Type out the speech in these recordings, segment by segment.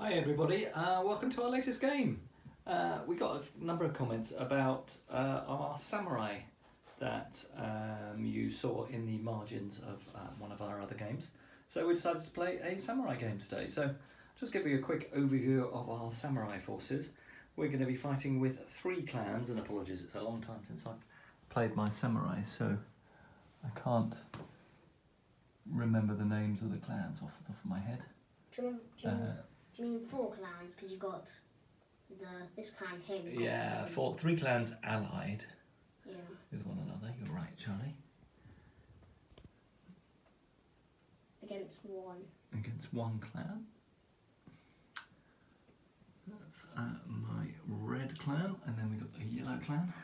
Hi everybody, welcome to our latest game. We got a number of comments about our samurai that you saw in the margins of one of our other games. So we decided to play a samurai game today. So just give you a quick overview of our samurai forces. We're going to be fighting with 3 clans, and apologies, it's a long time since I've played my samurai, so I can't remember the names of the clans off the top of my head. Do you mean 4 clans? Because you've got this clan here. Yeah, 3 clans allied with one another. You're right, Charlie. Against one clan. That's my red clan, and then we've got the yellow clan.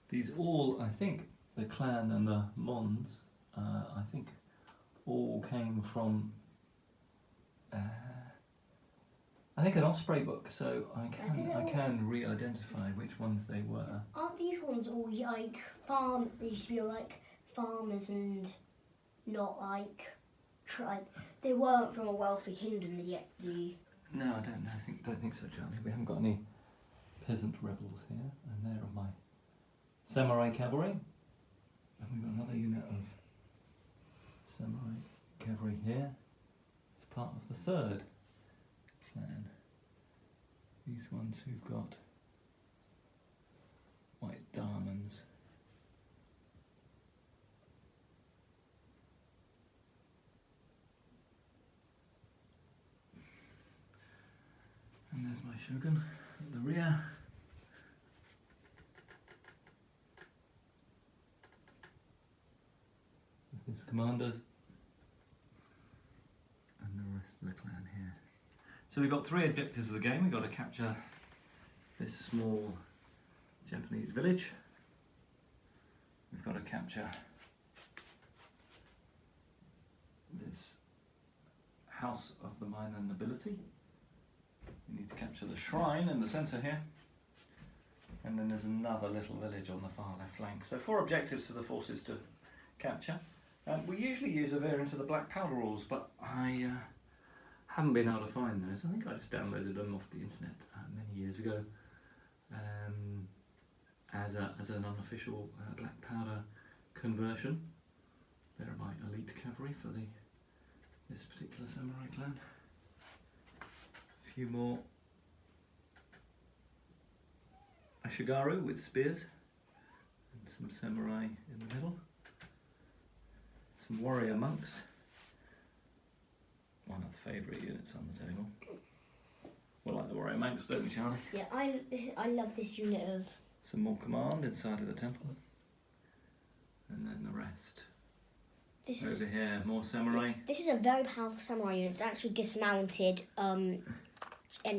These all, I think, the clan and the Mons, I think, all came from I think an Osprey book, so I can re-identify which ones they were. Aren't these ones all like farm? They used to be like farmers and not like they weren't from a wealthy kingdom yet. No, I don't know. Don't think so, Charlie. We haven't got any peasant rebels here, and there are my samurai cavalry, and we've got another unit of samurai cavalry here. It's part of the 3rd clan. These ones who've got white diamonds. And there's my shogun at the rear. With his commanders. And the rest of the clan here. So we've got 3 objectives of the game. We've got to capture this small Japanese village. We've got to capture this house of the minor nobility. We need to capture the shrine in the centre here. And then there's another little village on the far left flank. So 4 objectives for the forces to capture. We usually use a variant of the black powder rules, but I haven't been able to find those. I think I just downloaded them off the internet many years ago as an unofficial black powder conversion. There are my elite cavalry for this particular samurai clan. A few more ashigaru with spears and some samurai in the middle. Some warrior monks. One of the favourite units on the table. We like the warrior monks, don't we, Charlie? Yeah, I love this unit of. Some more command inside of the temple. And then the rest. Over here, more samurai. This is a very powerful samurai unit. It's actually dismounted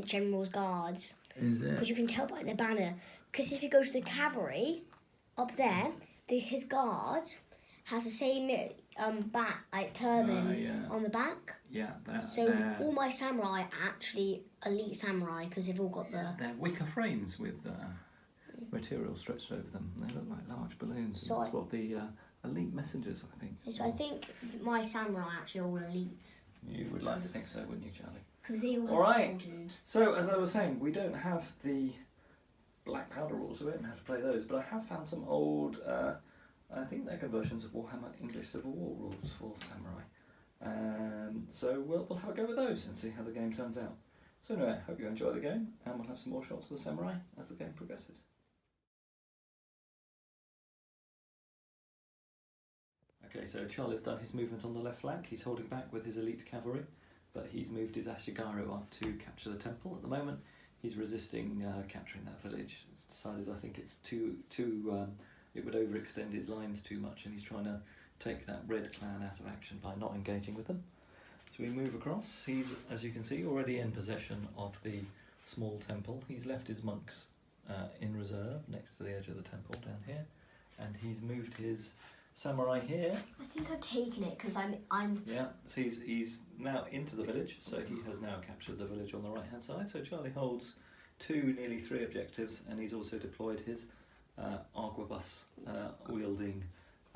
general's guards. Is it? Because you can tell by the banner. Because if you go to the cavalry, up there, his guard has the same turban on the back. Yeah, so all my samurai are actually elite samurai because they've all got they're wicker frames with material stretched over them. They look like large balloons. So that's what the elite messengers, I think. So I think my samurai are actually all elite. You would like to think so, wouldn't you, Charlie? Because they all right. So as I was saying, we don't have the black powder rules, so we don't have to play those. But I have found some old. I think they're conversions of Warhammer English Civil War rules for samurai. So we'll have a go with those and see how the game turns out. So anyway, I hope you enjoy the game, and we'll have some more shots of the samurai as the game progresses. Okay, so Charlie's done his movement on the left flank. He's holding back with his elite cavalry, but he's moved his ashigaru up to capture the temple. At the moment, he's resisting capturing that village. It's decided, I think it's it would overextend his lines too much, and he's trying to take that red clan out of action by not engaging with them. So we move across. He's, as you can see, already in possession of the small temple. He's left his monks in reserve next to the edge of the temple down here, and he's moved his samurai here. I think I've taken it because I'm. Yeah, so he's now into the village, so he has now captured the village on the right hand side. So Charlie holds 2, nearly 3 objectives, and he's also deployed his arquebus wielding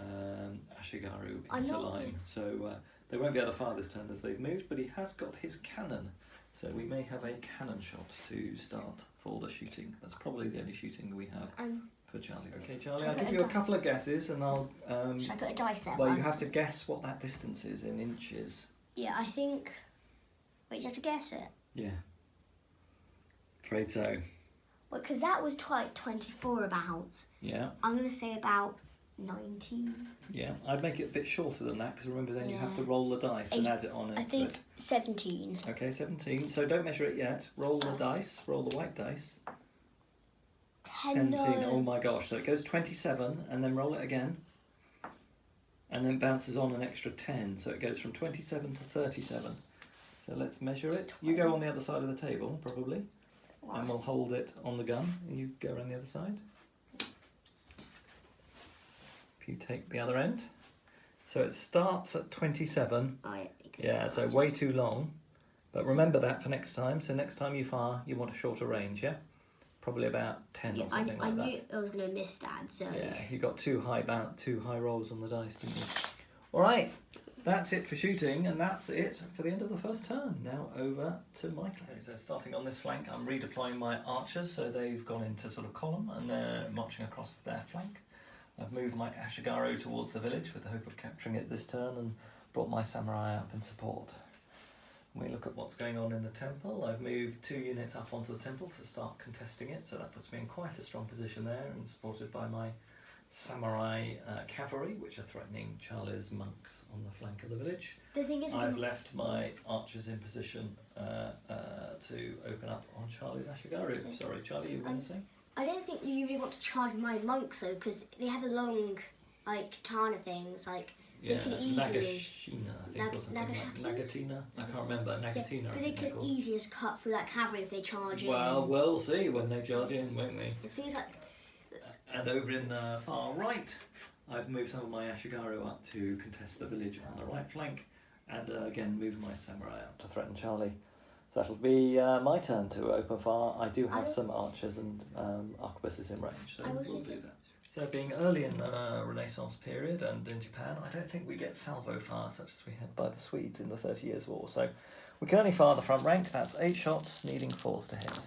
ashigaru into line. So they won't be able to fire this turn as they've moved, but he has got his cannon. So we may have a cannon shot to start for the shooting. That's probably the only shooting we have for Charlie. Okay, Charlie, I'll give you a couple of guesses and I'll... should I put a dice there? Well, you have to guess what that distance is in inches. Yeah, I think... Wait, you have to guess it? Yeah. Afraid so. Well, because that was 24 about. Yeah. I'm going to say about 19. Yeah, I'd make it a bit shorter than that because remember then you have to roll the dice and add it on. I think 17. Okay, 17. So don't measure it yet. Roll the dice. Roll the white dice. 10. No. Oh my gosh. So it goes 27 and then roll it again. And then bounces on an extra 10. So it goes from 27 to 37. So let's measure it. You go on the other side of the table, probably. Wow. And we'll hold it on the gun. You go around the other side. If you take the other end. So it starts at 27. Yeah, so way too long. But remember that for next time. So next time you fire, you want a shorter range, yeah? Probably about 10 or something like that. I knew I was going to miss Dad, so... Yeah, you got two high rolls on the dice, didn't you? All right, that's it for shooting, and that's it for the end of the first turn. Now over to Michael. Okay, so starting on this flank, I'm redeploying my archers, so they've gone into sort of column, and they're marching across their flank. I've moved my Ashigaru towards the village with the hope of capturing it this turn, and brought my samurai up in support. When we look at what's going on in the temple, I've moved 2 units up onto the temple to start contesting it, so that puts me in quite a strong position there, and supported by my samurai cavalry, which are threatening Charlie's monks on the flank of the village. The thing is, I've left my archers in position to open up on Charlie's Ashigaru. Sorry, Charlie, you were going to say? I don't think you really want to charge my monks though, because they have the long, katana things, Yeah, they could easily... Nagashina, I think, or something like Nagatina? I can't remember. Nagatina, but they can easily just cut through that cavalry if they charge in. Well, we'll see when they charge in, won't we? The thing is, and over in the far right, I've moved some of my Ashigaru up to contest the village on the right flank, and again moved my samurai up to threaten Charlie. So that'll be my turn to open fire. I do have some archers and arquebuses in range, so we'll do that. So being early in the Renaissance period and in Japan, I don't think we get salvo fire such as we had by the Swedes in the 30 Years' War. So we can only fire the front rank. That's 8 shots, needing 4s to hit.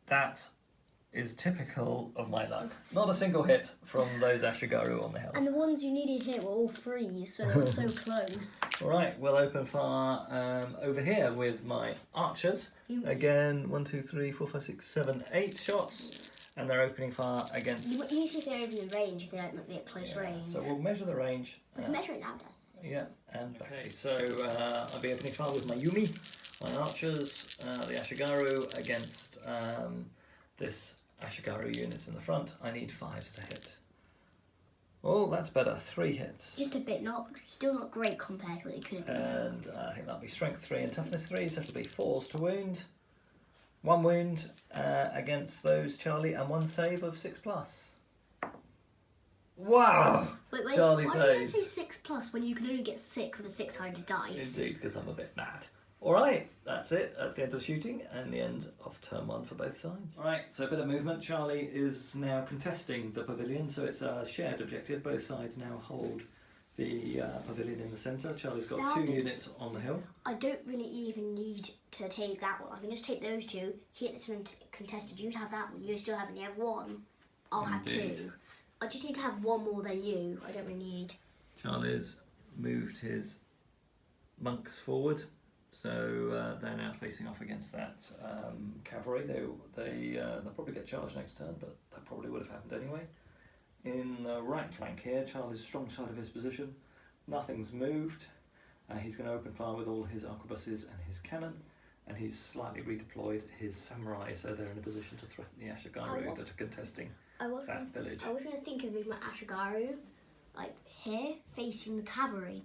That is typical of my luck. Not a single hit from those Ashigaru on the hill. And the ones you needed hit were all 3s, so it was so close. Alright, we'll open fire over here with my archers. Again, 1, 2, 3, 4, 5, 6, 7, 8 shots. And they're opening fire against... You need to say over the range if they might be at close range. So we'll measure the range. We can measure it now, Dan. Yeah, and okay, so I'll be opening fire with my Yumi, my archers, the Ashigaru against this Ashigaru units in the front. I need 5s to hit. Oh, that's better. 3 hits. Just a bit, still not great compared to what it could have been. And I think that'll be strength 3 and toughness 3, so it'll be 4s to wound. 1 wound against those, Charlie, and 1 save of 6+. Wow! Wait, Charlie why saves. did I say 6+ when you can only get 6 with a 6-sided dice? Indeed, because I'm a bit mad. Alright, that's it. That's the end of shooting and the end of turn 1 for both sides. Alright, so a bit of movement. Charlie is now contesting the pavilion, so it's a shared objective. Both sides now hold the pavilion in the centre. Charlie's got 2 units on the hill. I don't really even need to take that one. I can just take those 2, keep this one contested. You'd have that one. You still have only have 1. I'll have 2. I just need to have 1 more than you. I don't really need. Charlie's moved his monks forward, so they're now facing off against that cavalry. They'll probably get charged next turn, but that probably would have happened anyway. In the right flank here, Charlie's strong side of his position, nothing's moved. He's going to open fire with all his arquebuses and his cannon, and he's slightly redeployed his samurai, so they're in a position to threaten the Ashigaru that are contesting that village. I was going to think of moving my Ashigaru, here, facing the cavalry,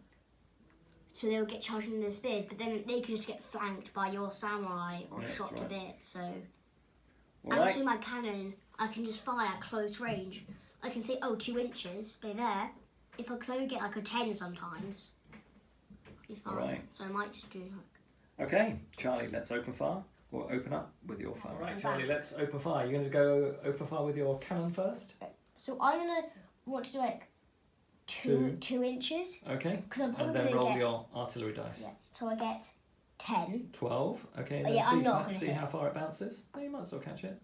so they'll get charged in their spears, but then they could just get flanked by your samurai or shot to bits, so... And also my cannon, I can just fire at close range. I can say, 2 inches, they're there. Because I only get a 10 sometimes. Alright. So I might just do Okay, Charlie, let's open fire. Or open up with your fire. Right, Charlie, let's open fire. You're going to go open fire with your cannon first? So I'm going to want to do 2 inches. Okay. Because I'm probably and then roll get... your artillery dice. Yeah. So I get 10. 12. Okay, Oh, then yeah, I'm not gonna see hit. how far it bounces. No, you might still catch it.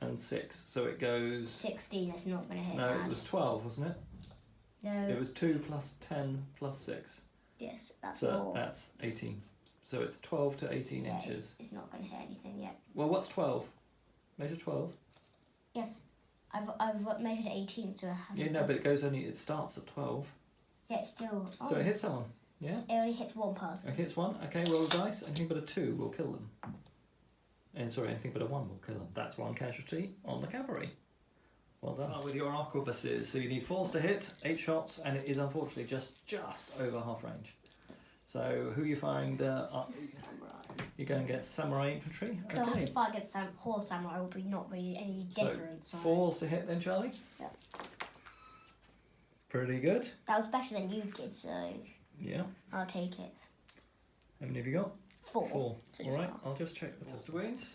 And 6, so it goes. 16, it's not going to hit. No, Dad. it was 12, wasn't it? No. It was 2 plus 10 plus 6. Yes, that's So more. that's 18. So it's 12 to 18 Yeah, inches. It's not going to hit anything yet. Well, what's 12? Measure 12. Yes, I've measured 18, so it hasn't. Yeah, no, but it starts at 12. Yeah, it's still. Oh, So it hits someone. Yeah? it only hits one person. It hits one. Okay, roll the dice. Anything but a 2 will kill them. And sorry, anything but a 1 will kill them. That's 1 casualty on the cavalry. Well done. With your arquebuses, so you need 4s to hit, 8 shots, and it is unfortunately just over half range. So who are you firing? You're going against samurai infantry. Because I'll have to fight against horse samurai will be not really any different. So 4s to hit then, Charlie. Yeah. Pretty good. That was better than you did, so Yeah. I'll take it. How many have you got? 4. 4. So All just right. half. I'll just check the total wins.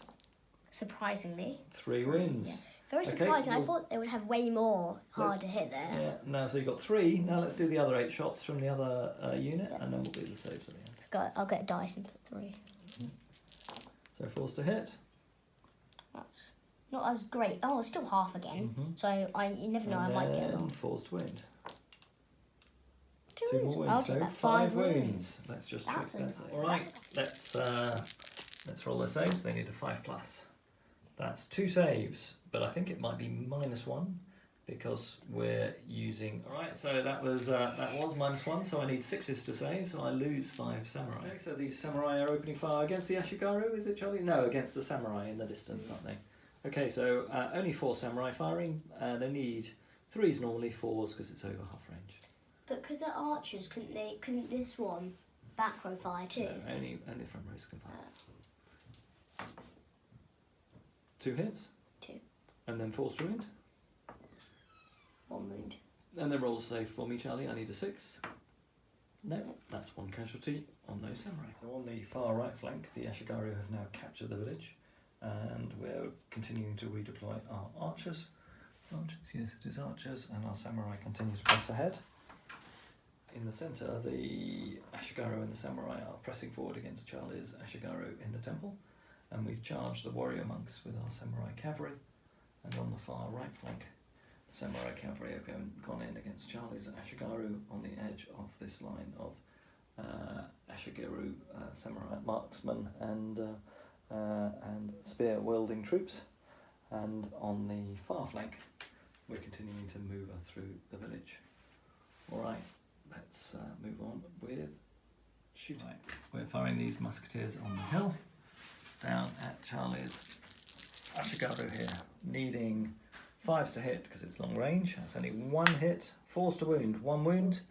Surprisingly. 3 wins. Yeah. Very Okay, surprising. well- I thought they would have way more hard to hit there. Yeah. Now, so you got 3. Now let's do the other 8 shots from the other unit, and then we'll do the saves at the end. I'll get a dice and put 3. So 4s to hit. That's not as great. Oh, it's still half again. Mhm. So you never know. I And might get then one. 4s to wound. 2 2 wounds. more I'll wounds. take So that. 5 wounds. wounds. Let's just check That's that. a- All right. Let's roll the saves. They need a 5+. That's 2 saves, but I think it might be -1 because we're using. All right. So that was -1. So I need 6s to save. So I lose 5 samurai. Okay. So the samurai are opening fire against the Ashigaru. Is it, Charlie? No, against the samurai in the distance, aren't they? Okay. So only 4 samurai firing. They need 3s normally, 4s because it's over half range. But because they're archers, couldn't this one back row fire too? No, only front rows can fire. 2 hits. 2. And then 4s to wound. 1 wound. And then roll a save for me, Charlie. I need a 6. No, that's 1 casualty on those samurai. So on the far right flank, the Ashigaru have now captured the village, and we're continuing to redeploy our archers. Yes, it is archers, and our samurai continue to press ahead. In the centre, the Ashigaru and the samurai are pressing forward against Charlie's Ashigaru in the temple, and we've charged the warrior monks with our samurai cavalry. And on the far right flank, the samurai cavalry have gone in against Charlie's Ashigaru on the edge of this line of Ashigaru samurai marksmen and spear wielding troops. And on the far flank, we're continuing to move through the village. All right. Let's move on with shooting. Right. We're firing these musketeers on the hill, down at Charlie's Ashigaru here, needing 5s to hit because it's long range. That's only 1 hit, 4s to wound, 1 wound,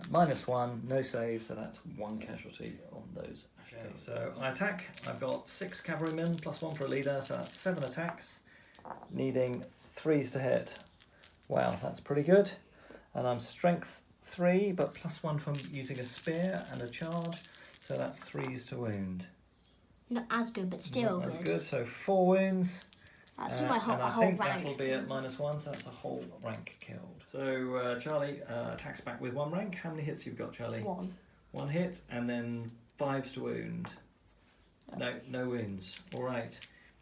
-1, no save, so that's 1 casualty on those Ashigaru. So I attack. I've got 6 cavalrymen plus 1 for a leader, so that's 7 attacks, needing 3s to hit. Wow, that's pretty good. And I'm strength 3, but +1 from using a spear and a charge, so that's 3s to wound. Not as good, but still That's good. good. So 4 wounds. That's my whole, and a I whole think rank. that'll be at -1, so that's a whole rank killed. So Charlie attacks back with 1 rank. How many hits you've got, Charlie? 1. 1 hit, and then 5s to wound. No wounds. All right.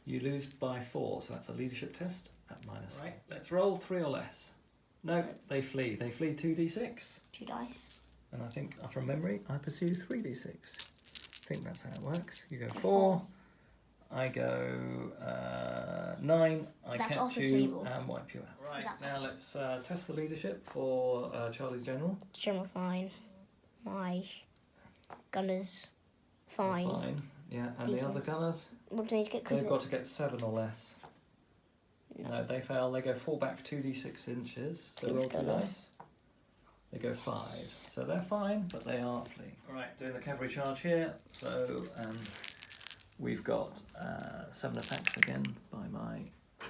You lose by 4, so that's a leadership test at -1. Right. Let's roll 3 or less. No, they flee. They flee 2d6. 2 dice. And I think, from memory, I pursue 3d6. I think that's how it works. You go 4, I go 9, I That's off catch the you table. and wipe you out. Right, That's now let's test the leadership for Charlie's General. General fine. My gunners fine. Fine, yeah, and These the other ones. gunners, What do I need to get? they've got to get 7 or less. No, they fail. They go fall back 2d6 inches, so Please roll go 2 low. dice. They go 5, so they're fine, but they are fleeing. Alright, doing the cavalry charge here, so we've got 7 attacks again by my...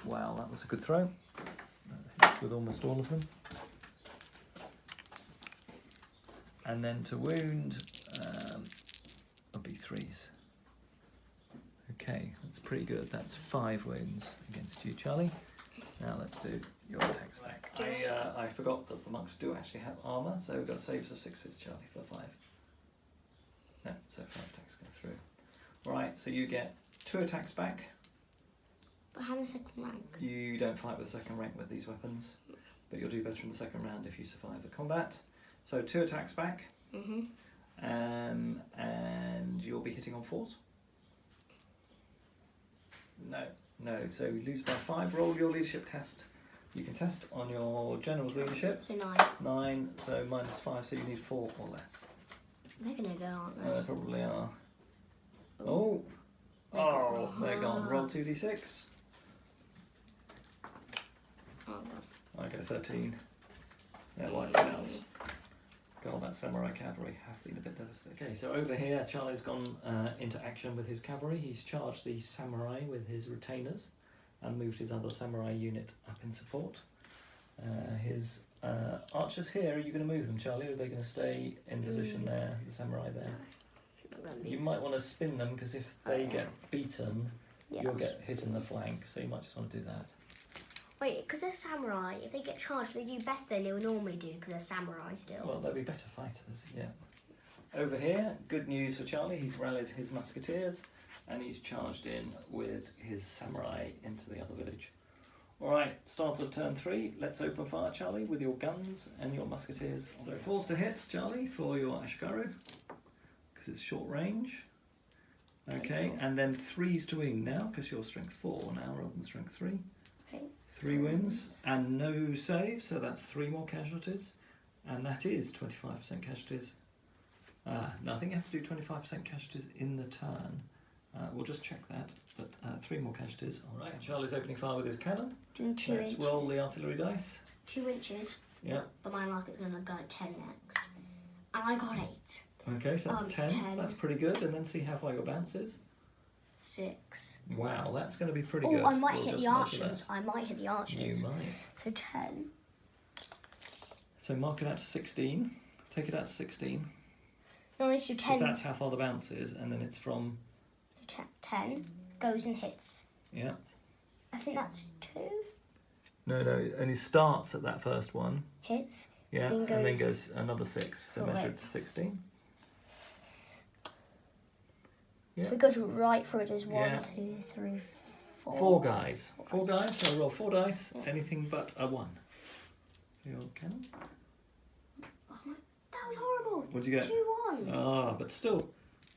Wow, that was a good throw. That hits with almost all of them. And then to wound would be 3s. Okay, that's pretty good. That's 5 wounds against you, Charlie. Now let's do your attacks back. I forgot that the monks do actually have armour, so we've got saves of 6s, Charlie, for 5. No, so 5 attacks go through. Alright, so you get 2 attacks back. But I have a second rank. You don't fight with second rank with these weapons, but you'll do better in the second round if you survive the combat. So 2 attacks back, and you'll be hitting on 4s. No, so you lose by 5. Roll your leadership test. You can test on your general's leadership. So 9. 9, so -5, so you need 4 or less. They're gonna go, aren't they? They probably are. Oh, they're gone. Roll 2d6. I go 13. They're wiped out. God, that samurai cavalry have been a bit devastating. Okay, so over here, Charlie's gone into action with his cavalry. He's charged the samurai with his retainers and moved his other samurai unit up in support. His archers here, are you going to move them, Charlie, or are they going to stay in position there, the samurai there? You might want to spin them, because if they get beaten, you'll get hit in the flank, so you might just want to do that. Wait, because they're samurai, if they get charged, they do better than they would normally do, because they're samurai still. Well, they'll be better fighters, yeah. Over here, good news for Charlie, he's rallied his musketeers, and he's charged in with his samurai into the other village. Alright, start of turn 3, let's open fire, Charlie, with your guns and your musketeers. So 4s to hit, Charlie, for your Ashigaru, because it's short range. Okay, and then 3s to win now, because you're strength 4 now rather than strength 3. Okay. 3 wins and no save, so that's 3 more casualties, and that is 25% casualties. No, I think you have to do 25% casualties in the turn. We'll just check that, but 3 more casualties. All right, Charlie's opening fire with his cannon. Doing 2 Let's inches. roll the artillery dice. 2 inches. Yeah. But my market's going to go at 10 next. And I got 8. Okay, so that's 10. 10. That's pretty good, and then see how far your bounce is. 6. Wow, that's going to be pretty good. Oh, I might We'll hit just the measure archers. that. I might hit the archers. You might. So 10. So mark it out to 16. Take it out to 16. No, it's to 10. Because that's how far the bounce is, and then it's from... 10 goes and hits. Yeah. I think that's 2. No, it only starts at that first one. Hits. Yeah, Then and then goes another 6. So So measure right. it to 16. Yeah. So it goes right through it as 1, Yeah. 2, 3, 4. 4 guys. 4 guys, so roll 4 dice, anything but a 1. Your cannon. Oh my, that was horrible. What'd you get? 2 ones. Ah, but still.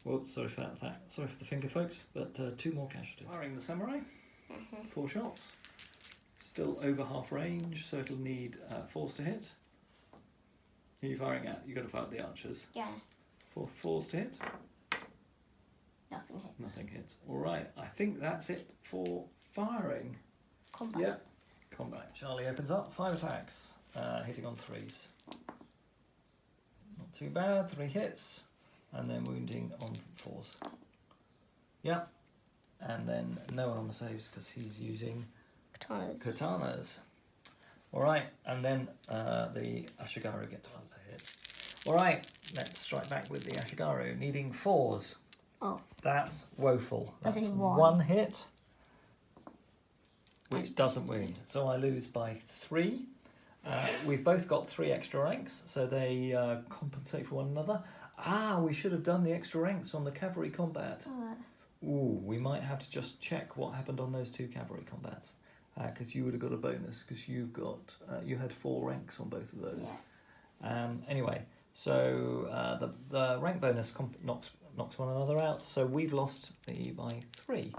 Well, sorry for that. Sorry for the finger, folks, but 2 more casualties. Firing the samurai. 4 shots. Still over half range, so it'll need 4s to hit. Who are you firing at? You've got to fire at the archers. Yeah, 4 4s to hit. nothing hits. Nothing hits. Alright, I think that's it for firing. Combat. Yep. Combat. Charlie opens up, 5 attacks, hitting on 3s. Not too bad, 3 hits, and then wounding on 4s. Yep. And then no armor saves because he's using katanas. Alright, and then the Ashigaru get to hit. Alright, let's strike back with the Ashigaru, needing 4s. Oh. That's woeful. That's That's only 1. 1 hit, which doesn't wound. So I lose by 3. We've both got 3 extra ranks, so they compensate for one another. Ah, we should have done the extra ranks on the cavalry combat. Ooh, we might have to just check what happened on those 2 cavalry combats, because you would have got a bonus, because you've got you had 4 ranks on both of those. Yeah. Anyway, so the rank bonus knocks one another out. So we've lost by 3.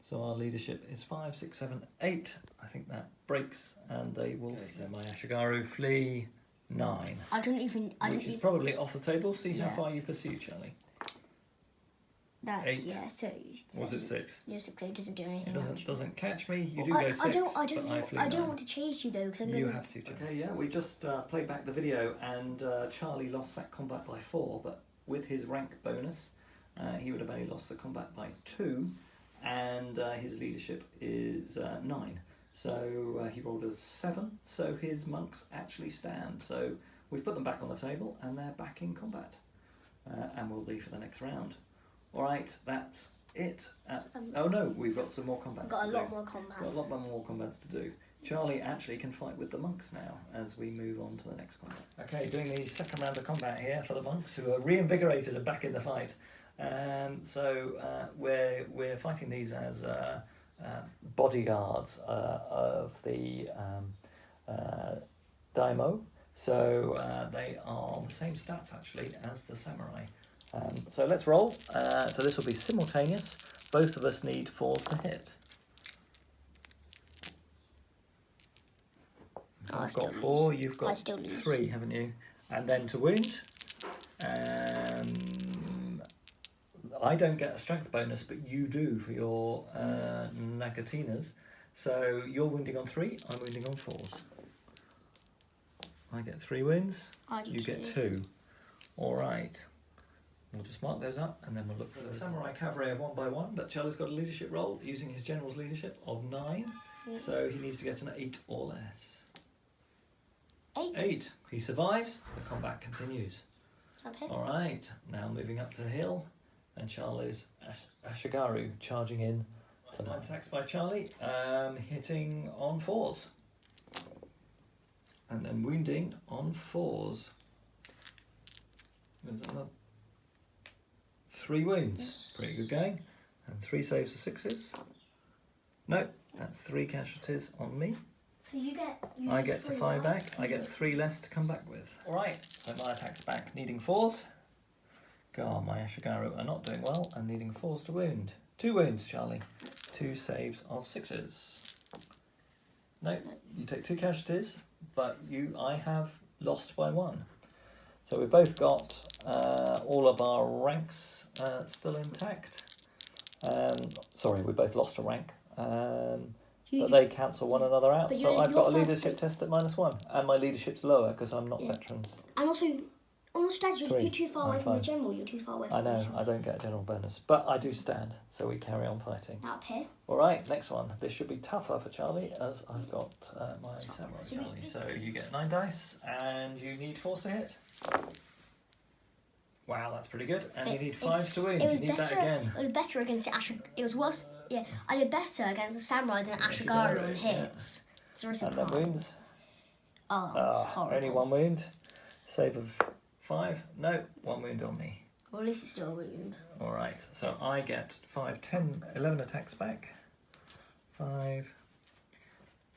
So our leadership is 5, 6, 7, 8. I think that breaks, and they will. Okay, so my Ashigaru flee 9. Which is probably off the table. See how far you pursue, Charlie. 8. Yeah, so Was it 6? Yeah, 6. So it doesn't do anything. It doesn't catch me. You do go 6. I don't want to chase you though, because I'm You gonna. have to. Charlie. Okay, yeah. We just played back the video, and Charlie lost that combat by 4, but with his rank bonus, he would have only lost the combat by 2, and his leadership is 9. So he rolled a 7. So his monks actually stand. So we've put them back on the table, and they're back in combat, and will be for the next round. All right, that's it. Oh no, we've got some more combats. We've got to a do. lot more combats. Got a lot more combats to do. Charlie actually can fight with the monks now as we move on to the next combat. Okay, doing the second round of combat here for the monks who are reinvigorated and back in the fight. We're fighting these as bodyguards of the daimyo. So they are the same stats actually as the samurai. So let's roll. So this will be simultaneous. Both of us need 4 to hit. I've got 4, you've got 3, haven't you? And then to wound. I don't get a strength bonus, but you do for your Nagatinas. So you're wounding on 3, I'm wounding on 4s. I get 3 wounds, you get 2. Alright. We'll just mark those up and then we'll look for the samurai cavalry of 1 by 1, but Charlie's got a leadership roll using his general's leadership of 9. So he needs to get an 8 or less. 8. He survives, the combat continues. Alright, now moving up to the hill, and Charlie's Ashigaru charging in. So 9 attacks by Charlie, hitting on 4s. And then wounding on 4s. There's another 3 wounds, pretty good going. And 3 saves of 6s. No, that's 3 casualties on me. So I get to 5 back, I get 3 less to come back with. Alright, so my attack's back, needing 4s. God, my Ashigaru are not doing well, and needing 4s to wound. 2 wounds, Charlie. 2 saves of 6s. No, you take 2 casualties, but I have lost by 1. So we've both got all of our ranks still intact. Sorry, we both lost a rank. But they cancel one another out. So I've got a leadership test at -1, and my leadership's lower because I'm not veterans. And also, Dad, you're too far away from the general. You're too far away from I know, I don't get a general bonus, but I do stand, so we carry on fighting. Now up here. All right, next one. This should be tougher for Charlie, as I've got my samurai Charlie. So you get 9 dice, and you need 4s to hit. Wow, that's pretty good. And you need 5s to win. You need that again. It was better against It was worse. Yeah, I did better against a samurai than Ashigaru on hits. Yeah. So and then wounds. Oh, horrible. Only 1 wound. Save of 5. No, 1 wound on me. Well, at least it's still a wound. All right, so I get 5, 10, 11 attacks back. 5,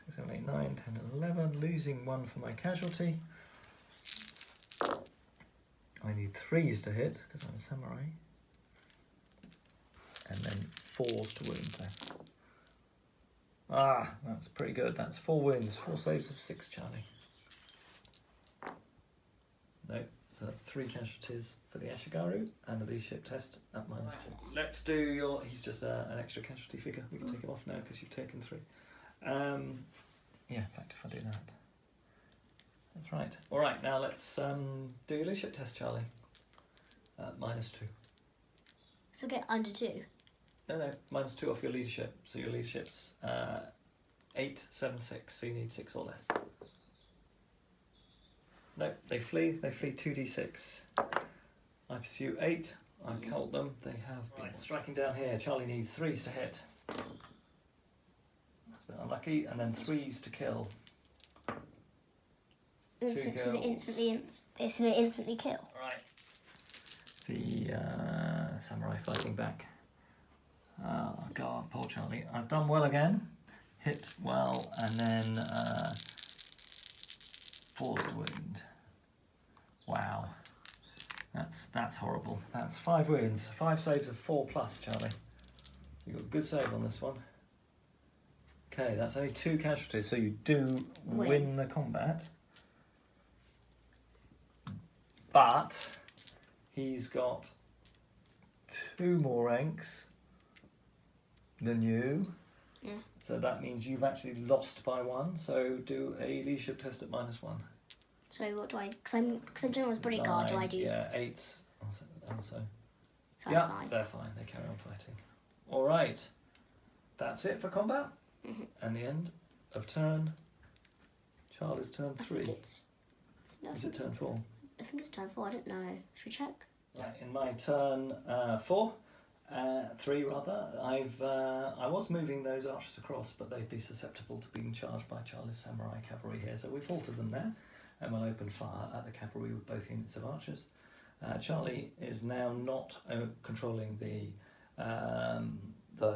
6, 7, 8, 9, 10, 11. Losing 1 for my casualty. I need 3s to hit because I'm a samurai. And then 4s to wound there. That's pretty good. That's 4 wounds, 4 saves of 6, Charlie. No, so that's 3 casualties for the Ashigaru and the leadership test at -2. Let's do your. He's just an extra casualty figure. We can take him off now because you've taken 3. Yeah, in fact, if I do that. That's right. All right, now let's do your leadership test, Charlie. -2. So get under 2. No, -2 off your leadership. So your leadership's 8, 7, 6. So you need 6 or less. No, they flee 2d6. I pursue 8. I cult them. They have been striking down here. Charlie needs 3s to hit. That's a bit unlucky. And then 3s to kill. So they instantly kill. Right. The samurai fighting back. Oh God, poor Charlie. I've done well again. Hit well, and then 4 to wound. Wow. That's horrible. That's 5 wounds. 5 saves of 4+, Charlie. You got a good save on this one. Okay, that's only 2 casualties, so you do win the combat. But he's got 2 more ranks than you. Yeah. So that means you've actually lost by 1. So do a leadership test at -1. So what do I? Because I'm general's bodyguard. Do I do? Yeah, 8s. Also. So yeah, I'm fine. They're fine. They carry on fighting. All right. That's it for combat. And the end of turn. Charlie's turn 3. Is it turn 4? I think it's turn 4. I don't know. Should we check? Yeah, in my turn 4. 3 rather. I was moving those archers across, but they'd be susceptible to being charged by Charlie's samurai cavalry here, so we've halted them there, and we'll open fire at the cavalry with both units of archers. Charlie is now not controlling the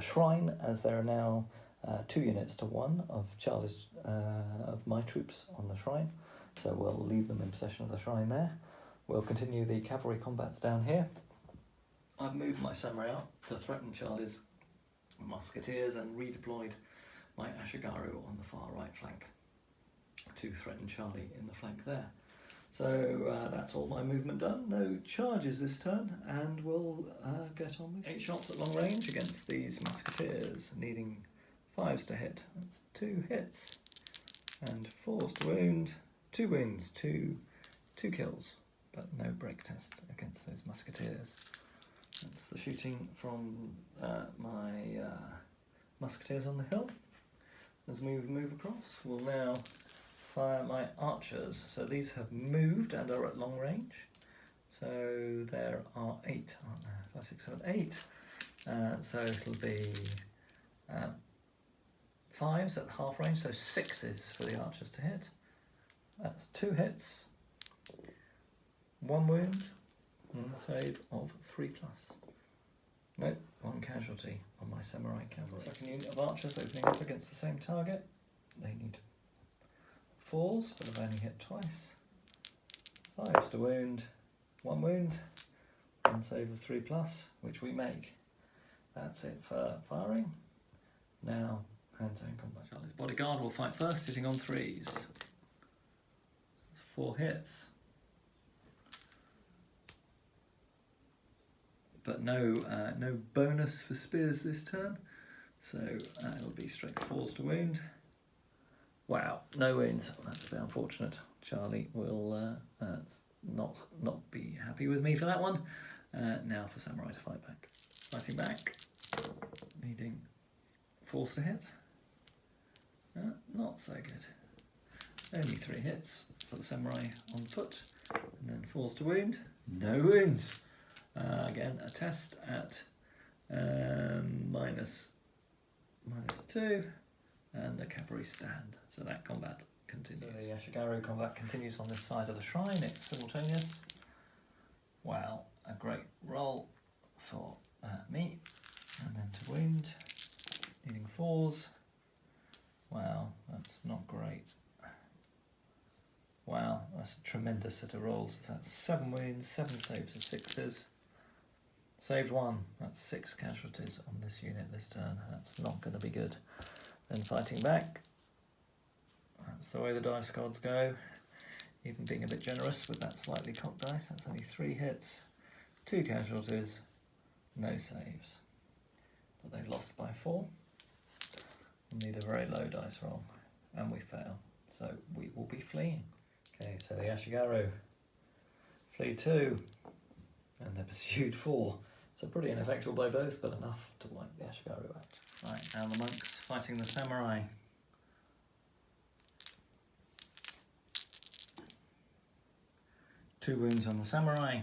shrine, as there are now 2 units to 1 of Charlie's of my troops on the shrine. So we'll leave them in possession of the shrine there. We'll continue the cavalry combats down here. I've moved my samurai out to threaten Charlie's musketeers and redeployed my Ashigaru on the far right flank to threaten Charlie in the flank there. So that's all my movement done. No charges this turn, and we'll get on with 8 shots at long range against these musketeers, needing 5s to hit. That's 2 hits, and 4s to wound, 2 wounds, 2 kills, but no break test against those musketeers. That's the shooting from my musketeers on the hill. As we move across, we'll now fire my archers. So these have moved and are at long range. So there are 8, aren't there? 5, 6, 7, 8. So it'll be 5s at half range, so 6s for the archers to hit. That's 2 hits, 1 wound, and a save of 3+. Nope, 1 casualty on my samurai cavalry. Second unit of archers opening up against the same target. They need 4s, but I've only hit twice. 5s to wound, 1 wound, 1 save of 3+, which we make. That's it for firing. Now, hand-to-hand combat. Charlie's bodyguard will fight first, hitting on 3s. That's 4 hits. But no bonus for spears this turn, so it'll be straight 4s to wound. Wow, no wounds. That's a bit unfortunate. Charlie will not be happy with me for that one. Now for samurai to fight back. Fighting back, needing 4s to hit. Not so good. Only 3 hits for the samurai on foot, and then 4s to wound. No wounds. Again, a test at minus 2, and the cavalry stand. So that combat continues. So the Ashigaru combat continues on this side of the shrine. It's simultaneous. Wow, a great roll for me. And then to wound, needing 4s. Wow, that's not great. Wow, that's a tremendous set of rolls. That's 7 wounds, 7 saves of 6s. Saved 1, that's 6 casualties on this unit this turn. That's not going to be good. Then fighting back. That's the way the dice gods go. Even being a bit generous with that slightly cocked dice. That's only 3 hits, 2 casualties, no saves. But they lost by 4. We need a very low dice roll, and we fail. So we will be fleeing. Okay, so the Ashigaru flee 2, and they're pursued 4. So pretty ineffectual by both, but enough to wipe the Ashigaru out. Right, now the monks fighting the samurai. Two wounds on the samurai,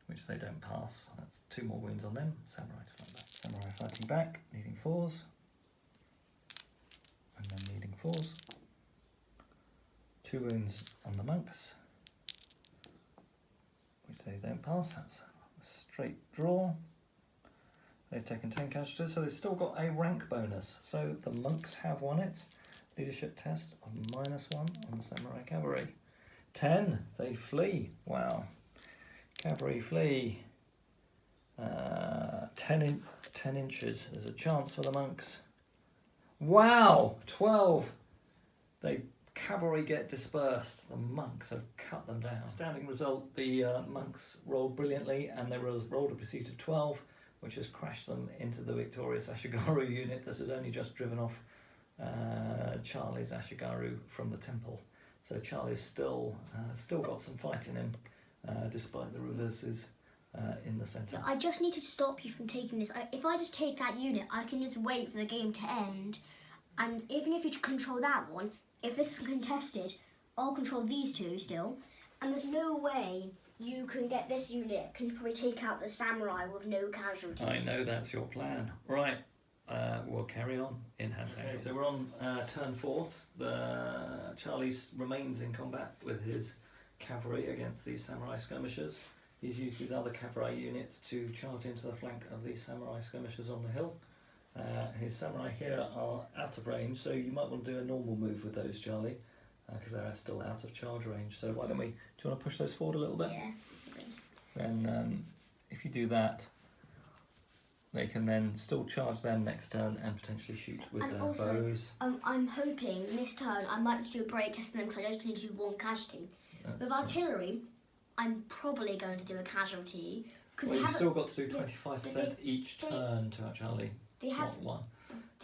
which they don't pass. That's 2 more wounds on them. Samurai to fight back. Samurai fighting back, needing 4s, and then needing 4s. 2 wounds on the monks, which they don't pass. That's a straight draw. They've taken 10 casualties, so they've still got a rank bonus. So the monks have won it. Leadership test of -1 on the samurai cavalry. 10, they flee. Wow. Cavalry flee. 10 inches. There's a chance for the monks. Wow, 12. They cavalry get dispersed. The monks have cut them down. Outstanding result. The monks rolled brilliantly, and they rolled a pursuit of 12, which has crashed them into the victorious Ashigaru unit that has only just driven off Charlie's Ashigaru from the temple. So Charlie's still got some fight in him, despite the reverses in the centre. I just need to stop you from taking this. If I just take that unit, I can just wait for the game to end, and even if you control that one, if this is contested, I'll control these 2 still, and there's no way you can get this unit, can probably take out the samurai with no casualties. I know that's your plan. Right, we'll carry on in hand-to-hand. Okay, so we're on turn 4th. Charlie remains in combat with his cavalry against these samurai skirmishers. He's used his other cavalry units to charge into the flank of these samurai skirmishers on the hill. His samurai here are out of range, so you might want to do a normal move with those, Charlie, because they're still out of charge range. So why don't we, do you want to push those forward a little bit? Yeah. Then if you do that, they can then still charge them next turn and potentially shoot with And their also, bows. I'm hoping this turn I might just do a break test on them because I just need to do one casualty. With artillery, I'm probably going to do a casualty. Well, you've still got to do 25% each turn, Charlie. They have not one.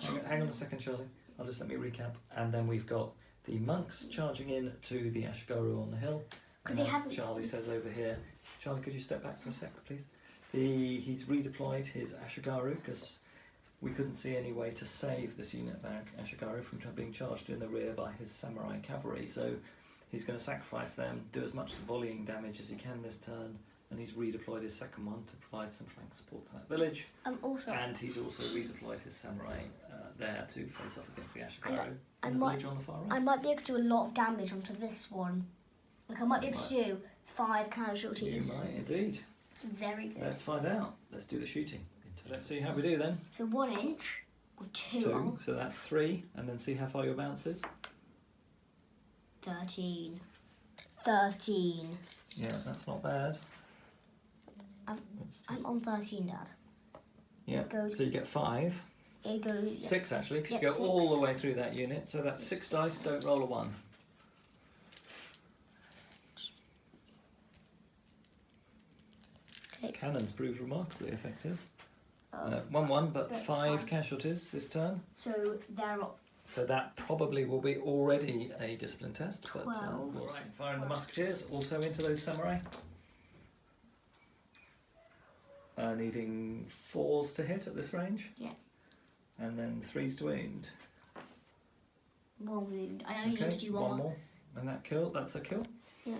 Hang on a second, Charlie. Let me recap. And then we've got the monks charging in to the Ashigaru on the hill. And as Charlie says over here, Charlie, could you step back for a sec, please? He's redeployed his Ashigaru because we couldn't see any way to save this unit of Ashigaru from being charged in the rear by his samurai cavalry. So he's going to sacrifice them, do as much volleying damage as he can this turn, and he's redeployed his second one to provide some flank support to that village. And he's also redeployed his samurai there to face off against the Ashigaru and the village on the far right. I might be able to do a lot of damage onto this one. Like I might be able to do 5 casualties. You might indeed. It's very good. Let's find out. Let's do the shooting. Let's see how we do then. So 1 inch or 2. So that's 3, and then see how far your bounce is. 13. 13. Yeah, that's not bad. I'm on 13, Dad. Yeah, so you get 5. It goes... 6 actually, because you go all the way through that unit. So that's 6 dice, don't roll a 1. Okay. Cannons prove remarkably effective. 1-1, but 5 casualties this turn. So they're up. So that probably will be already a discipline test. 12. But, all right, firing the musketeers also into those samurai. Needing 4s to hit at this range. Yeah. And then 3s to wound. 1 wound. I only need to do 1 more. And that's a kill? Yeah.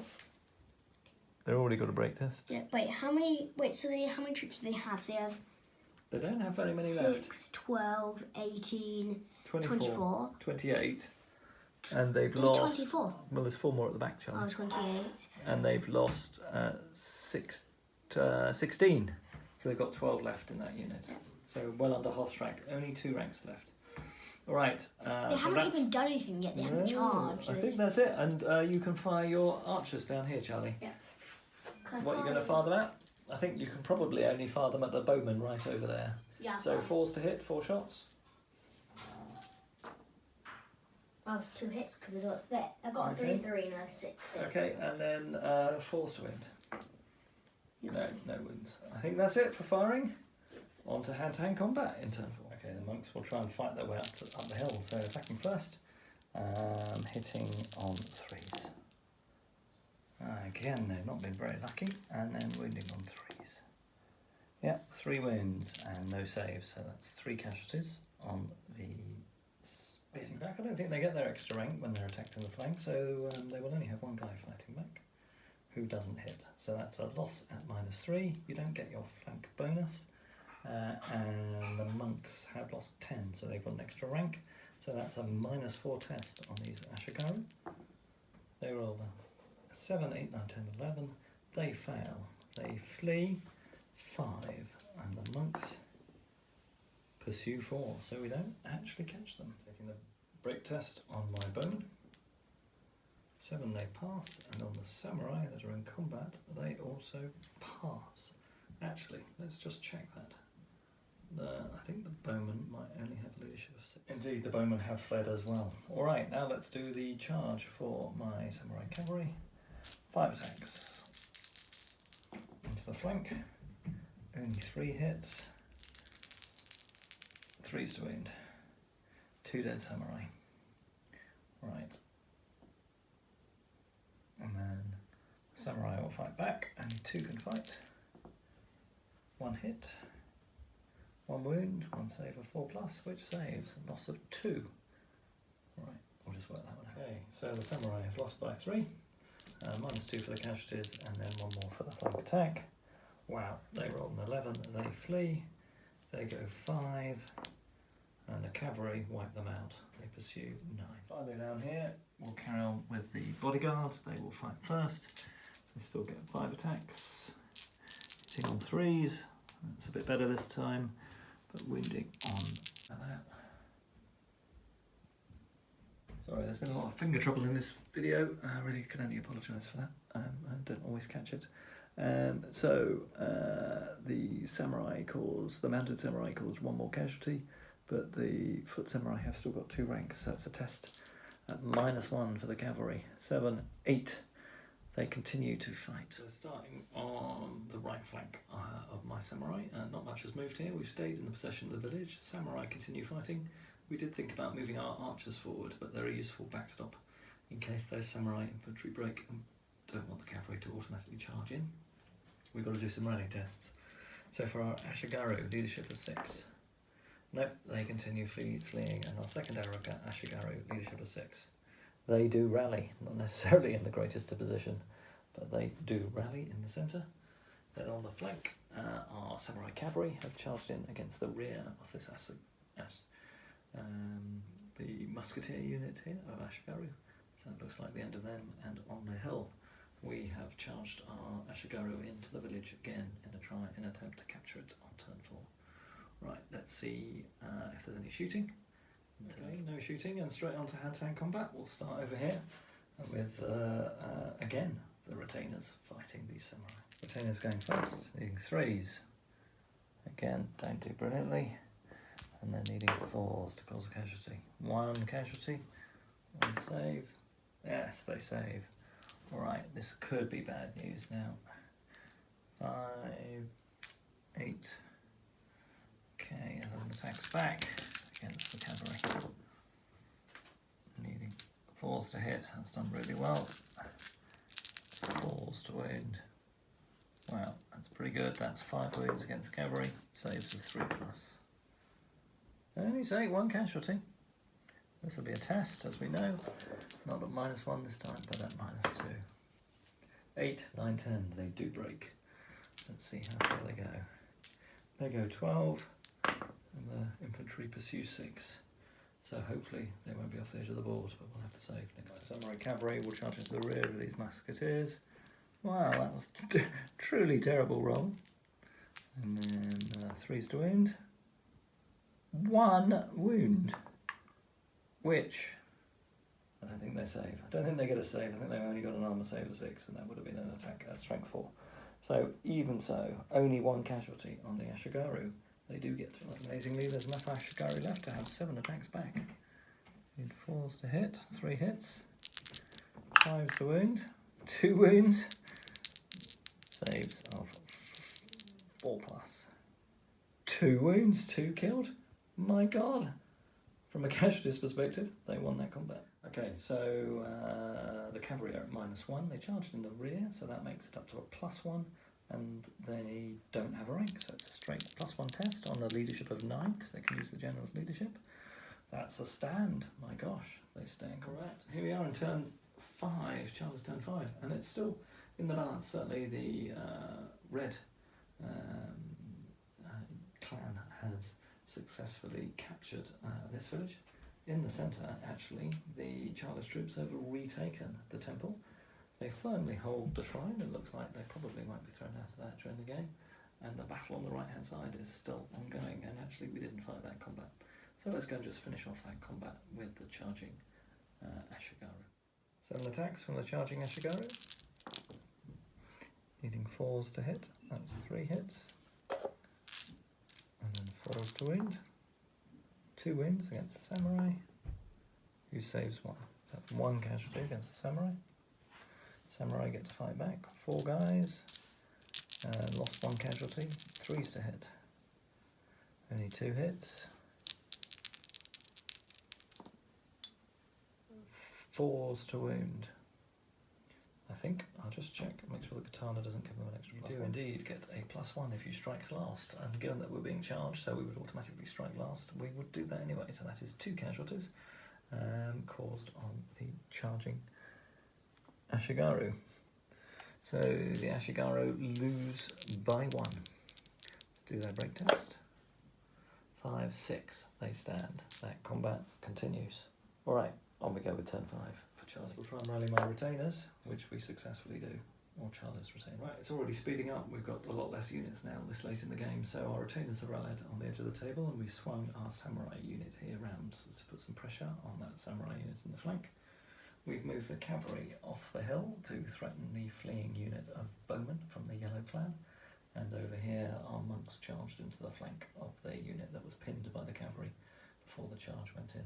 They've already got a break test. Yeah, wait, how many troops do they have? So they have... They don't have very many 6, 12, 18, 24. 28. And they've lost... 24? Well, there's 4 more at the back, Charlie. Oh, 28. And they've lost 16. So they've got 12 left in that unit. Yeah. So well under half rank. Only 2 ranks left. All right. They haven't even done anything yet. They haven't charged. I think that's it. And you can fire your archers down here, Charlie. Yeah. What are you going to fire them at? I think you can probably only fire them at the bowman right over there. Yeah. So 4s to hit, 4 shots. Oh, 2 hits because I've got a 3, 3 and a 6, 6. Okay, and then 4s to wound. No wounds. I think that's it for firing. On to hand-to-hand combat in turn 4. Okay, the monks will try and fight their way up the hill. So attacking first, hitting on 3s. Again, they've not been very lucky, and then wounding on 3s. Yeah, 3 wounds and no saves, so that's 3 casualties on the beating back. I don't think they get their extra rank when they're attacked in the flank, so they will only have 1 guy fighting back who doesn't hit. So that's a loss at -3. You don't get your flank bonus. And the monks have lost 10, so they've got an extra rank. So that's a -4 test on these Ashigaru. They roll a 7, 8, 9, 10, 11. They fail. They flee 5, and the monks pursue 4. So we don't actually catch them. Taking the break test on my bone. 7 they pass, and on the samurai that are in combat, they also pass. Actually, let's just check that. I think the bowmen might only have leadership of 6. Indeed, the bowmen have fled as well. Alright, now let's do the charge for my samurai cavalry. 5 attacks. Into the flank. Only 3 hits. 3s to wound. 2 dead samurai. Right. And then samurai will fight back. Only 2 can fight. 1 hit. 1 wound, 1 save of 4+, which saves. A loss of 2. Right, we'll just work that one out. Okay, so the samurai is lost by 3. -2 for the casualties, and then 1 more for the flank attack. Wow, they rolled an 11, they flee. They go 5. and the cavalry wipe them out. They pursue 9. Finally down here, we'll carry on with the bodyguard. They will fight first. They still get 5 attacks. Hitting on 3s. That's a bit better this time, but wounding on that. Sorry, there's been a lot of finger trouble in this video. I really can only apologise for that. I don't always catch it. The mounted samurai cause 1 more casualty, but the foot samurai have still got 2 ranks, so it's a test at -1 for the cavalry. 7, 8. They continue to fight. So starting on the right flank of my samurai, not much has moved here. We've stayed in the possession of the village. Samurai continue fighting. We did think about moving our archers forward, but they're a useful backstop in case those samurai infantry break and don't want the cavalry to automatically charge in. We've got to do some rally tests. So for our Ashigaru, leadership of 6. Nope, they continue fleeing, and our second Ashigaru, leadership of 6. They do rally, not necessarily in the greatest of position, but they do rally in the centre. Then on the flank, our samurai cavalry have charged in against the rear of this the musketeer unit here of Ashigaru. So that looks like the end of them. And on the hill, we have charged our Ashigaru into the village again in an attempt to capture it on turn 4. Right, let's see if there's any shooting. Okay, no shooting, and straight on to hand-to-hand combat. We'll start over here with, again, the retainers fighting these samurai. Retainers going first, needing 3s. Again, don't do brilliantly. And then needing 4s to cause a casualty. 1 casualty, 1 save. Yes, they save. Alright, this could be bad news now. 5, 8. Okay, 11 attacks back against the cavalry. Needing 4s to hit, that's done really well. 4s to wound. Wow, that's pretty good. That's 5 wounds against the cavalry. Saves with 3+. Only say 1 casualty. This will be a test, as we know. Not at -1 this time, but at -2. 8, 9, 10, they do break. Let's see how far they go. They go 12, and the infantry pursue 6. So hopefully they won't be off the edge of the board, but we'll have to save next time. Samurai cavalry will charge into the rear of these musketeers. Wow, that was truly terrible roll. And then 3s to wound. 1 wound, which I don't think they save. I don't think they get a save. I think they've only got an armour save of 6, and that would have been an attack at strength 4. So even so, only 1 casualty on the Ashigaru. They do get to it. Amazingly, there's enough Ashigaru left to have 7 attacks back. Need 4s to hit, 3 hits, 5s to wound, 2 wounds, saves of 4+. 2 wounds, 2 killed. My God! From a casualties perspective, they won that combat. Okay, so the cavalry are at -1. They charged in the rear, so that makes it up to a +1, and they don't have a rank, so it's a straight +1 test on the leadership of 9, because they can use the general's leadership. That's a stand. My gosh, they stand correct. Here we are in turn 5, Charles turn 5, and it's still in the balance. Certainly the red clan has successfully captured this village. In the centre, actually, the Charlist troops have retaken the temple. They firmly hold the shrine. It looks like they probably won't be thrown out of that during the game. And the battle on the right-hand side is still ongoing, and actually we didn't fight that combat. So let's go and just finish off that combat with the charging Ashigaru. 7 attacks from the charging Ashigaru. Needing 4s to hit. That's 3 hits. And then 4s to wound. 2 wounds against the samurai, who saves 1. So 1 casualty against the samurai. Samurai get to fight back. 4 guys, and lost 1 casualty. 3s to hit. Only 2 hits. 4s to wound. I think I'll just check, make sure the katana doesn't give them an extra. You do indeed get a +1 if you strike last, and given that we're being charged, so we would automatically strike last, we would do that anyway. So that is 2 casualties caused on the charging Ashigaru. So the Ashigaru lose by 1. Let's do their break test. 5, 6. They stand. That combat continues. Alright, on we go with turn 5 for Charlie. We'll try and rally my retainers, which we successfully do. Or Charlie's retainers. Right, it's already speeding up. We've got a lot less units now this late in the game, so our retainers are rallied on the edge of the table, and we swung our samurai unit here round to put some pressure on that samurai unit in the flank. We've moved the cavalry off the hill to threaten the fleeing unit of bowmen from the yellow clan, and over here our monks charged into the flank of the unit that was pinned by the cavalry before the charge went in.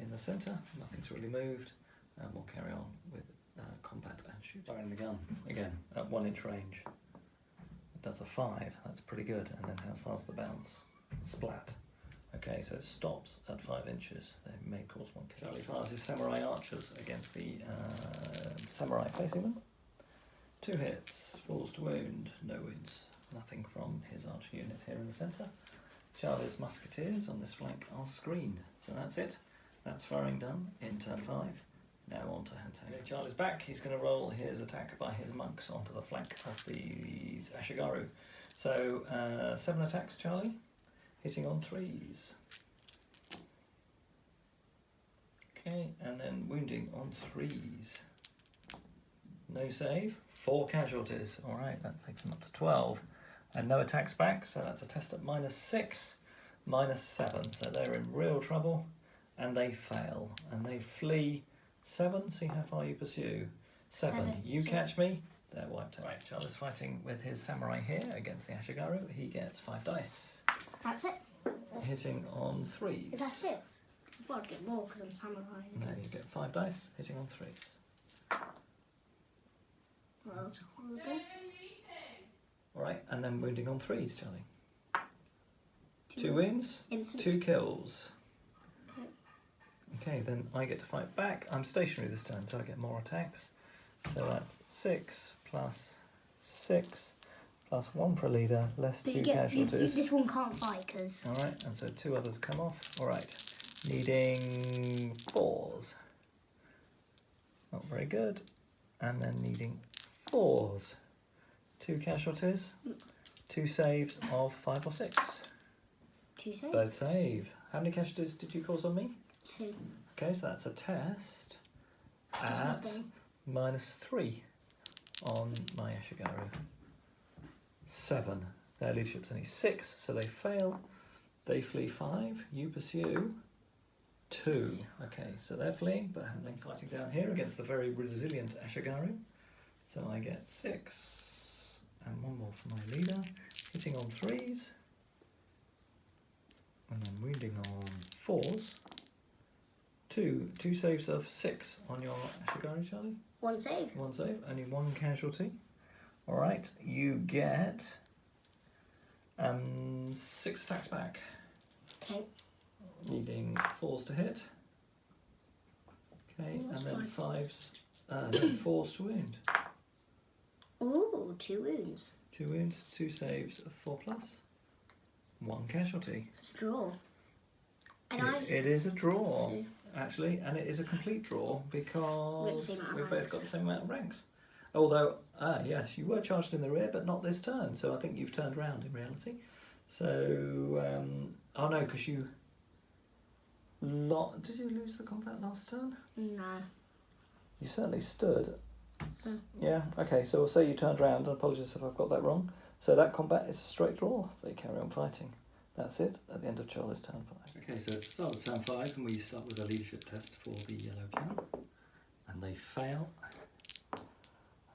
In the centre, nothing's really moved, and we'll carry on with combat and shoot. Firing the gun, again, at 1 inch range. It does a 5, that's pretty good, and then how far's the bounce? Splat. Okay, so it stops at 5 inches. They may cause 1 kill. Charlie fires his samurai archers against the samurai facing them. 2 hits, falls to wound, no wounds. Nothing from his archer unit here in the centre. Charlie's musketeers on this flank are screened, so that's it. That's firing done in turn 5. Now on to hand attack. Okay, Charlie's back. He's going to roll his attack by his monks onto the flank of these Ashigaru. So 7 attacks, Charlie, hitting on 3s. Okay, and then wounding on 3s. No save. 4 casualties. All right, that takes him up to 12. And no attacks back, so that's a test at -6, -7. So they're in real trouble, and they fail, and they flee. 7, see how far you pursue. 7. You catch me, they're wiped out. Right, Charlie's fighting with his samurai here against the Ashigaru. He gets 5 dice. That's it? Hitting on 3s. Is that it? I thought I'd get more because I'm samurai. No, you get 5 dice, hitting on 3s. Well, that's horrible. Alright, and then wounding on 3s, Charlie. 2 wounds, Instant. 2 kills. Okay, then I get to fight back. I'm stationary this turn, so I get more attacks. So that's 6 plus 6 plus 1 for a leader, less 2 casualties. This one can't fight because. Alright, and so 2 others come off. Alright, needing 4s. Not very good. And then needing 4s. 2 casualties, 2 saves of 5 or 6. 2 saves? Both save. How many casualties did you cause on me? 2. Okay, so that's a test That's at nothing. -3 on my Ashigaru. 7. Their leadership's only 6, so they fail. They flee 5. You pursue 2. Okay, so they're fleeing, but haven't been fighting down here against the very resilient Ashigaru. So I get 6 and 1 more for my leader, hitting on 3s, and then wounding on 4s. 2 saves of 6 on your Ashigaru, Charlie. 1 save. 1 save, only 1 casualty. Alright, you get 6 attacks back. Okay. Needing 4s to hit. Okay, What's and then 5 4s to wound. Ooh, 2 wounds. 2 wounds, 2 saves of 4+. 1 casualty. It's a draw. And It is a draw, 2. actually, and it is a complete draw because With the same amount of we've both ranks. got the same amount of ranks. Although, yes, you were charged in the rear, but not this turn, so I think you've turned round in reality. So, oh no, because you... Did you lose the combat last turn? No. You certainly stood. Hmm. Yeah, okay, so we'll say you turned round, and apologies if I've got that wrong. So that combat is a straight draw. They carry on fighting. That's it, at the end of Charlie's turn 5. Okay, so it's the start of turn 5, and we start with a leadership test for the yellow clan. And they fail.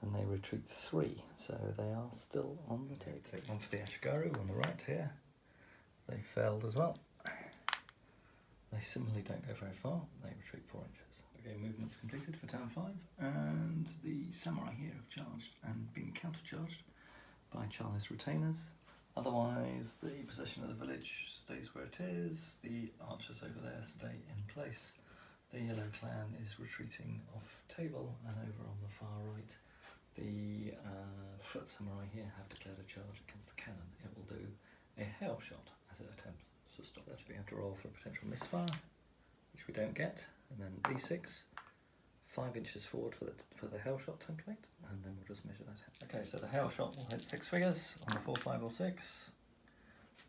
And they retreat 3, so they are still on the table. Take one for the Ashigaru on the right here. They failed as well. They similarly don't go very far. They retreat 4 inches. Okay, movement's completed for turn 5, and the samurai here have charged and been countercharged by Charlie's retainers. Otherwise, the possession of the village stays where it is. The archers over there stay in place. The yellow clan is retreating off table, and over on the far right, the foot samurai here have declared a charge against the cannon. It will do a hail shot as it attempts to stop us. We have to roll for a potential misfire, which we don't get, and then d6, 5 inches forward for the hail shot template, and then we'll just measure that out. Okay, so the hail shot will hit 6 figures on the 4, 5 or 6.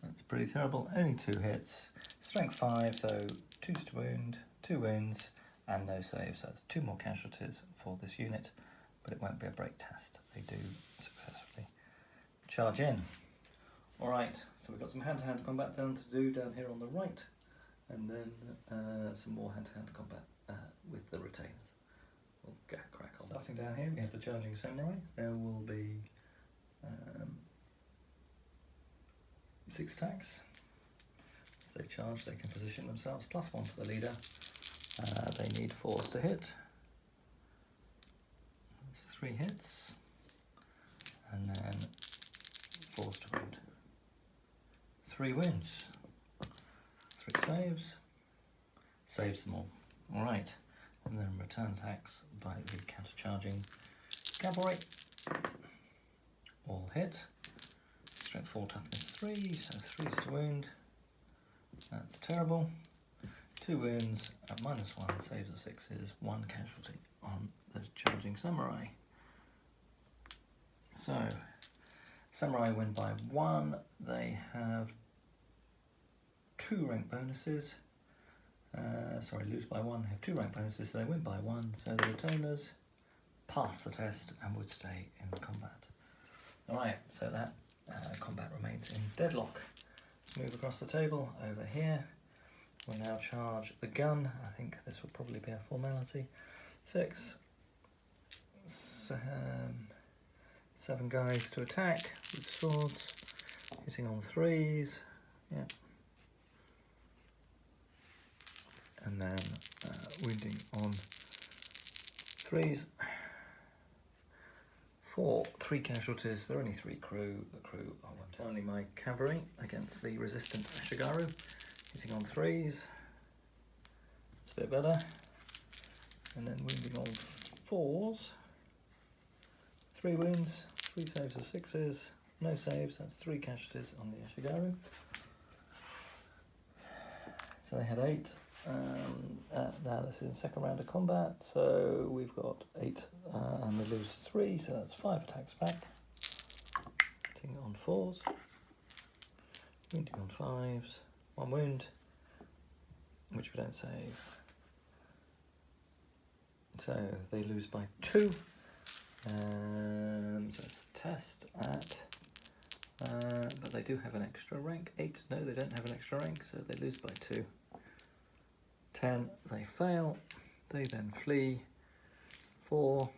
That's pretty terrible. Only 2 hits. Strength 5, so 2's to wound, 2 wounds, and no save. So that's 2 more casualties for this unit, but it won't be a break test. They do successfully charge in. Alright, so we've got some hand-to-hand combat down here on the right, and then some more hand-to-hand combat with the retainers. We'll get a crack on. Starting down here, we have the charging samurai. There will be 6 attacks. As they charge, they can position themselves, +1 for the leader. They need 4s to hit. That's 3 hits, and then 4s to wound. 3 wins, 3 saves, saves them all. Alright, and then return attacks by the counter-charging cavalry. All hit. Strength 4, toughness 3, so 3's to wound. That's terrible. 2 wounds at -1, saves of 6s, 1 casualty on the charging samurai. So, samurai win by 1. They have 2 rank bonuses. Lose by 1. They have 2 rank bonuses, so they win by 1. So the retainers pass the test and would stay in combat. Alright, so that combat remains in deadlock. Let's move across the table over here. We'll now charge the gun. I think this will probably be a formality. 7 guys to attack with swords, hitting on 3s. Yeah. And then wounding on 3s. 3 casualties. There are only 3 crew. The crew are finally my cavalry against the resistant Ashigaru, hitting on 3s. It's a bit better. And then wounding on 4s. 3 wounds, 3 saves of 6s, no saves. That's 3 casualties on the Ashigaru. So they had 8. Now this is the second round of combat, so we've got 8 and we lose 3, so that's 5 attacks back. Hitting on 4s, wounding on 5s, 1 wound, which we don't save. So they lose by 2. So it's a test at, but they do have an extra rank. 8, no they don't have an extra rank, so they lose by 2. 10, they fail, they then flee. 4,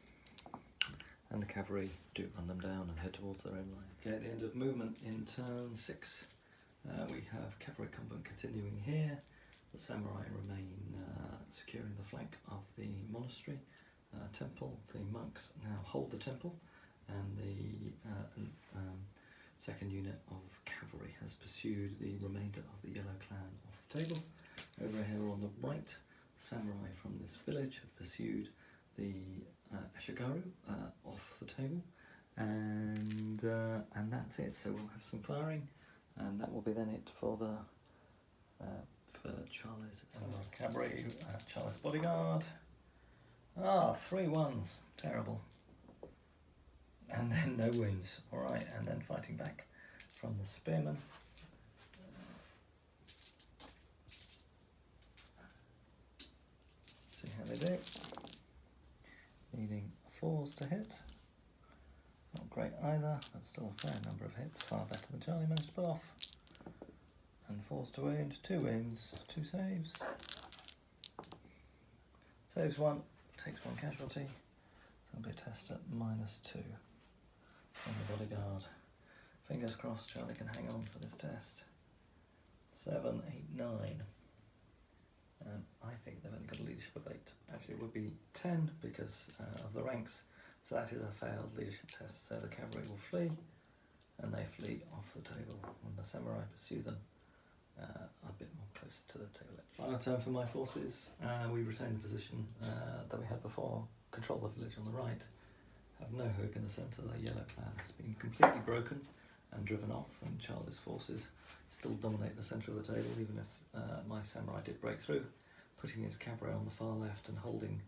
and the cavalry do run them down and head towards their own line. Okay, at the end of movement in turn 6, we have cavalry combat continuing here. The samurai remain securing the flank of the monastery temple. The monks now hold the temple, and the second unit of cavalry has pursued the remainder of the yellow clan off the table. Over here on the right, samurai from this village have pursued the Ashigaru off the table, and that's it. So we'll have some firing, and that will be then it for the for Charlie's cavalry, Charlie's bodyguard. 3 1s, terrible. And then no wounds. All right, and then fighting back from the spearmen. See how they do. Needing 4s to hit. Not great either, but still a fair number of hits. Far better than Charlie managed to pull off. And 4s to wound, 2 wounds, 2 saves. Saves 1, takes 1 casualty. That'll be a test at -2 on the bodyguard. Fingers crossed Charlie can hang on for this test. 7, 8, 9. I think they've only got a leadership of 8. Actually it would be 10 because of the ranks. So that is a failed leadership test. So the cavalry will flee, and they flee off the table when the samurai pursue them a bit more close to the table edge. Final turn for my forces. We retain the position that we had before. Control the village on the right. Have no hope in the centre. The yellow clan has been completely broken and driven off, and Charlie's forces still dominate the centre of the table, even if my samurai did break through, putting his cavalry on the far left and holding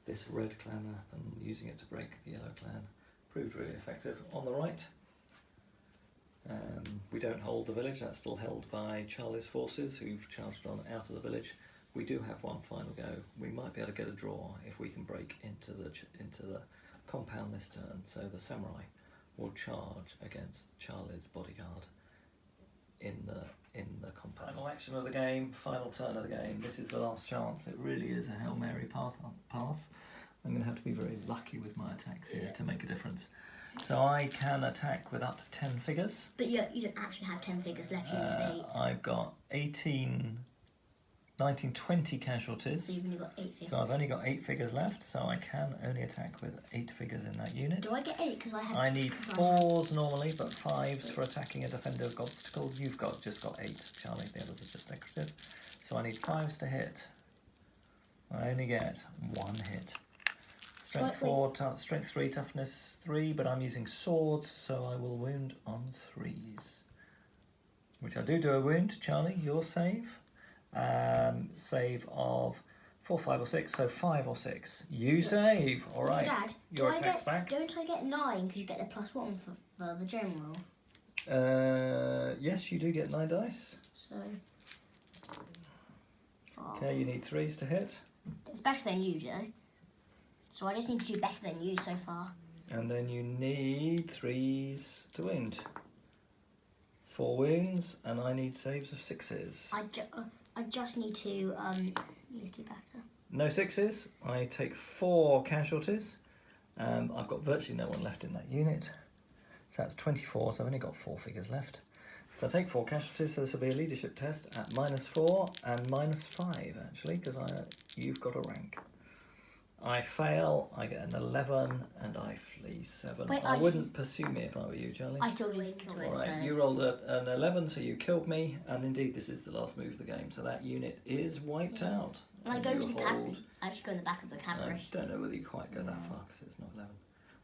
this red clan up and using it to break the yellow clan. Proved really effective. On the right, We don't hold the village, that's still held by Charlie's forces who've charged on out of the village. We do have one final go. We might be able to get a draw if we can break into the compound this turn. So the samurai will charge against Charlie's bodyguard in the compound. Final action of the game, final turn of the game. This is the last chance. It really is a Hail Mary pass. I'm going to have to be very lucky with my attacks here to make a difference. So I can attack with up to 10 figures. But you don't actually have 10 figures left, you have 8. I've got 18, 19, 20 casualties. So you've only got 8 figures. So I've only got 8 figures left, so I can only attack with 8 figures in that unit. Do I get 8? Because I have... I need 4s normally, but 5s for attacking a defender of obstacle. You've just got 8, Charlie, the others are just decorative. So I need 5s to hit. I only get 1 hit. Strength 4, strength 3, toughness 3, but I'm using swords, so I will wound on 3s. Which I do a wound, Charlie, your save. Save of 4, 5 or 6, so 5 or 6. You save, alright. Dad, your attack's back. Don't I get 9 because you get the +1 for the general? Yes, you do get 9 dice. So... Okay, you need 3s to hit. It's better than you do. So I just need to do better than you so far. And then you need 3s to wound. 4 wounds, and I need saves of 6s. I just need to do better. No 6s. I take 4 casualties. I've got virtually no one left in that unit. So that's 24, so I've only got 4 figures left. So I take 4 casualties, so this will be a leadership test at -4 and -5 actually, because you've got a rank. I fail, I get an 11, and I flee 7. Wait, I wouldn't pursue me if I were you, Charlie. I still didn't kill it, Alright, so... you rolled an 11, so you killed me, and indeed this is the last move of the game, so that unit is wiped out. And I go into the cavalry. I actually go in the back of the cavalry. I don't know whether you quite go that far, because it's not 11.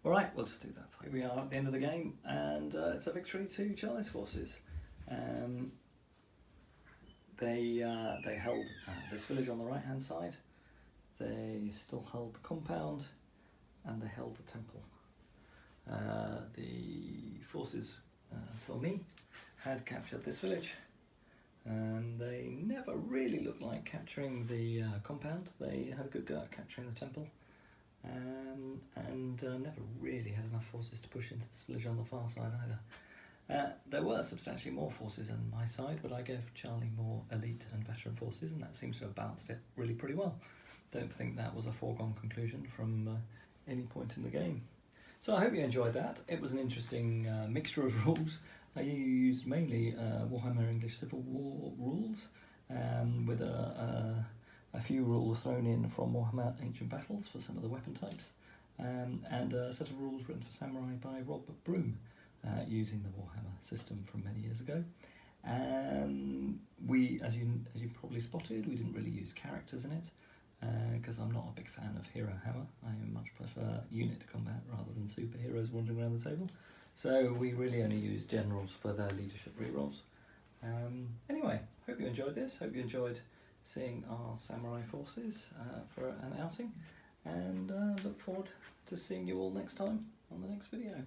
Alright, we'll just do that. Here we are at the end of the game, and it's a victory to Charlie's forces. They held this village on the right-hand side. They still held the compound, and they held the temple. The forces for me had captured this village, and they never really looked like capturing the compound. They had a good go at capturing the temple, and never really had enough forces to push into this village on the far side either. There were substantially more forces on my side, but I gave Charlie more elite and veteran forces, and that seems to have balanced it really pretty well. Don't think that was a foregone conclusion from any point in the game. So I hope you enjoyed that. It was an interesting mixture of rules. I used mainly Warhammer English Civil War rules, with a few rules thrown in from Warhammer Ancient Battles for some of the weapon types, and a set of rules written for Samurai by Robert Broom, using the Warhammer system from many years ago. We, as you probably spotted, we didn't really use characters in it, because I'm not a big fan of hero hammer. I much prefer unit combat rather than superheroes wandering around the table. So we really only use generals for their leadership rerolls. Anyway, hope you enjoyed this. Hope you enjoyed seeing our samurai forces for an outing, and look forward to seeing you all next time on the next video.